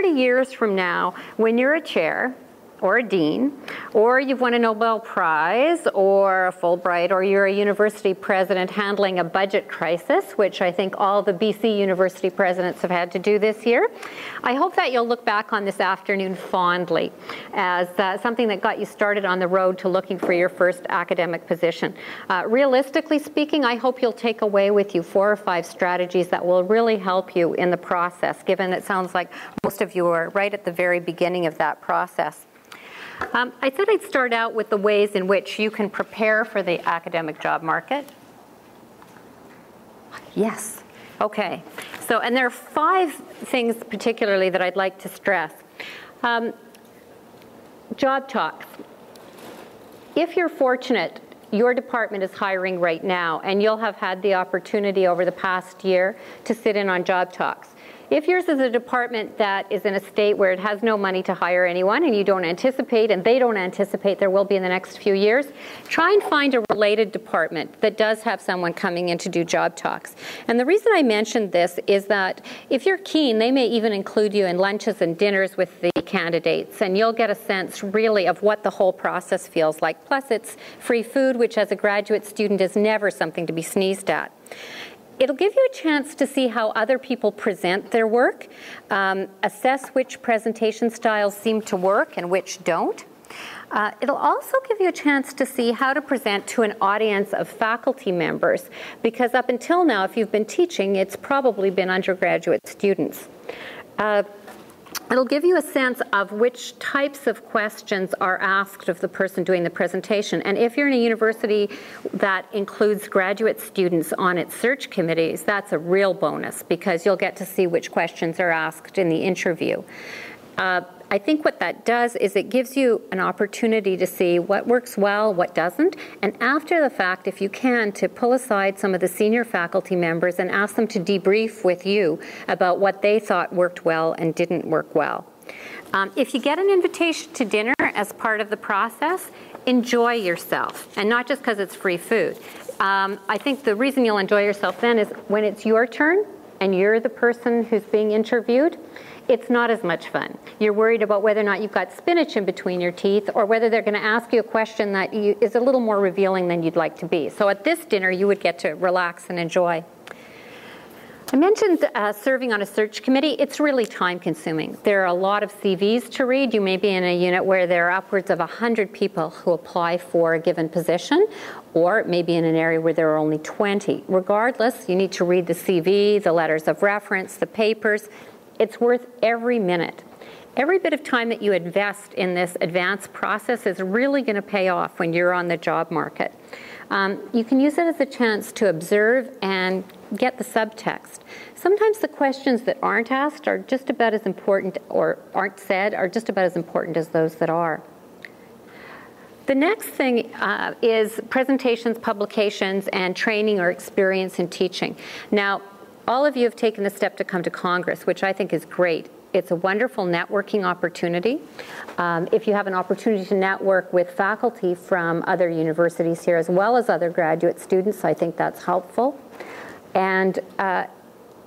30 years from now, when you're a chair, or a dean, or you've won a Nobel Prize, or a Fulbright, or you're a university president handling a budget crisis, which I think all the BC university presidents have had to do this year. I hope that you'll look back on this afternoon fondly as something that got you started on the road to looking for your first academic position. Realistically speaking, I hope you'll take away with you 4 or 5 strategies that will really help you in the process, given it sounds like most of you are right at the very beginning of that process. I said I'd start out with the ways in which you can prepare for the academic job market. Yes. Okay. So, and there are 5 things particularly that I'd like to stress. Job talks. If you're fortunate, your department is hiring right now, and you'll have had the opportunity over the past year to sit in on job talks. If yours is a department that is in a state where it has no money to hire anyone and you don't anticipate, and they don't anticipate there will be in the next few years, try and find a related department that does have someone coming in to do job talks. And the reason I mentioned this is that if you're keen, they may even include you in lunches and dinners with the candidates, and you'll get a sense really of what the whole process feels like. Plus, it's free food, which as a graduate student is never something to be sneezed at. It'll give you a chance to see how other people present their work, assess which presentation styles seem to work and which don't. It'll also give you a chance to see how to present to an audience of faculty members, because up until now, if you've been teaching, it's probably been undergraduate students. It'll give you a sense of which types of questions are asked of the person doing the presentation. And if you're in a university that includes graduate students on its search committees, that's a real bonus, because you'll get to see which questions are asked in the interview. I think what that does is it gives you an opportunity to see what works well, what doesn't, and after the fact, if you can, to pull aside some of the senior faculty members and ask them to debrief with you about what they thought worked well and didn't work well. If you get an invitation to dinner as part of the process, enjoy yourself, and not just because it's free food. I think the reason you'll enjoy yourself then is when it's your turn and you're the person who's being interviewed, it's not as much fun. You're worried about whether or not you've got spinach in between your teeth, or whether they're going to ask you a question that is a little more revealing than you'd like to be. So at this dinner, you would get to relax and enjoy. I mentioned serving on a search committee. It's really time-consuming. There are a lot of CVs to read. You may be in a unit where there are upwards of 100 people who apply for a given position, or maybe in an area where there are only 20. Regardless, you need to read the CV, the letters of reference, the papers. It's worth every minute. Every bit of time that you invest in this advanced process is really going to pay off when you're on the job market. You can use it as a chance to observe and get the subtext. Sometimes the questions that aren't asked are just about as important, or aren't said, are just about as important as those that are. The next thing is presentations, publications, and training or experience in teaching. Now, all of you have taken the step to come to Congress, which I think is great. It's a wonderful networking opportunity. If you have an opportunity to network with faculty from other universities here, as well as other graduate students, I think that's helpful. And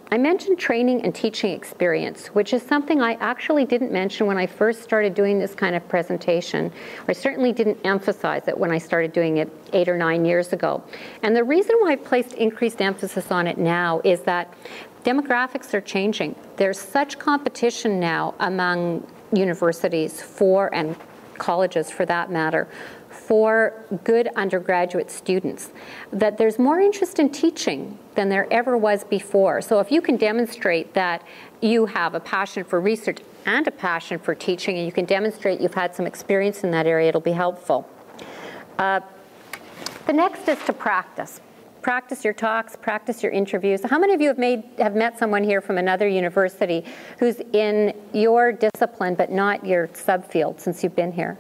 I mentioned training and teaching experience, which is something I actually didn't mention when I first started doing this kind of presentation. I certainly didn't emphasize it when I started doing it 8 or 9 years ago. And the reason why I've placed increased emphasis on it now is that demographics are changing. There's such competition now among universities and colleges for that matter, for good undergraduate students, that there's more interest in teaching than there ever was before. So if you can demonstrate that you have a passion for research and a passion for teaching, and you can demonstrate you've had some experience in that area, it'll be helpful. The next is to practice. Practice your talks, practice your interviews. How many of you have met someone here from another university who's in your discipline but not your subfield since you've been here?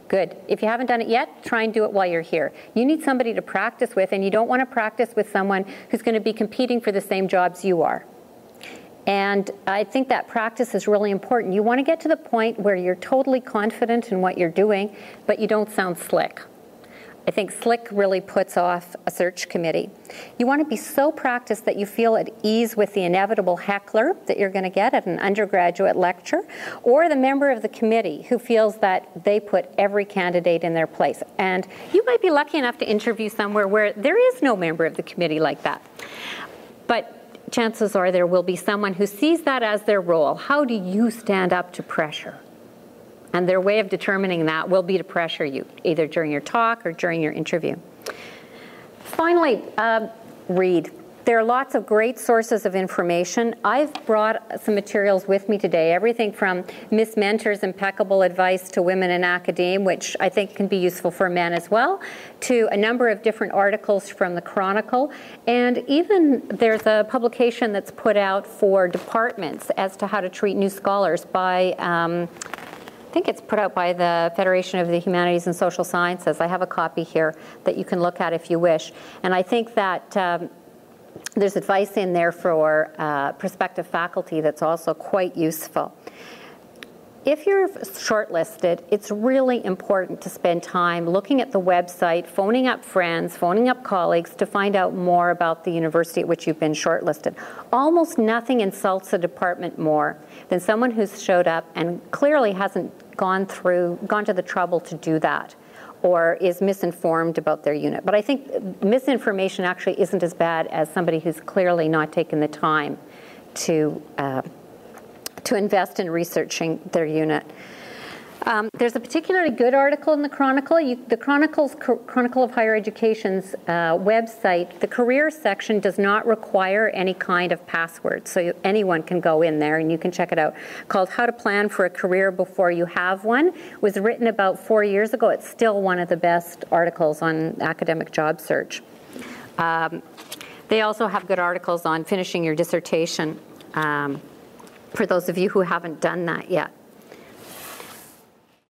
Good. If you haven't done it yet, try and do it while you're here. You need somebody to practice with, and you don't want to practice with someone who's going to be competing for the same jobs you are. And I think that practice is really important. You want to get to the point where you're totally confident in what you're doing, but you don't sound slick. I think slick really puts off a search committee. You want to be so practiced that you feel at ease with the inevitable heckler that you're going to get at an undergraduate lecture, or the member of the committee who feels that they put every candidate in their place. And you might be lucky enough to interview somewhere where there is no member of the committee like that. But chances are there will be someone who sees that as their role. How do you stand up to pressure? And their way of determining that will be to pressure you, either during your talk or during your interview. Finally, read. There are lots of great sources of information. I've brought some materials with me today, everything from Miss Mentor's impeccable advice to women in academe, which I think can be useful for men as well, to a number of different articles from the Chronicle, and even there's a publication that's put out for departments as to how to treat new scholars by I think it's put out by the Federation of the Humanities and Social Sciences. I have a copy here that you can look at if you wish. And I think that there's advice in there for prospective faculty that's also quite useful. If you're shortlisted, it's really important to spend time looking at the website, phoning up friends, phoning up colleagues to find out more about the university at which you've been shortlisted. Almost nothing insults a department more than someone who's showed up and clearly hasn't gone to the trouble to do that, or is misinformed about their unit. But I think misinformation actually isn't as bad as somebody who's clearly not taken the time to invest in researching their unit. There's a particularly good article in the Chronicle. The Chronicle of Higher Education's website, the careers section does not require any kind of password, so anyone can go in there and you can check it out. Called How to Plan for a Career Before You Have One. It was written about 4 years ago. It's still one of the best articles on academic job search. They also have good articles on finishing your dissertation, for those of you who haven't done that yet.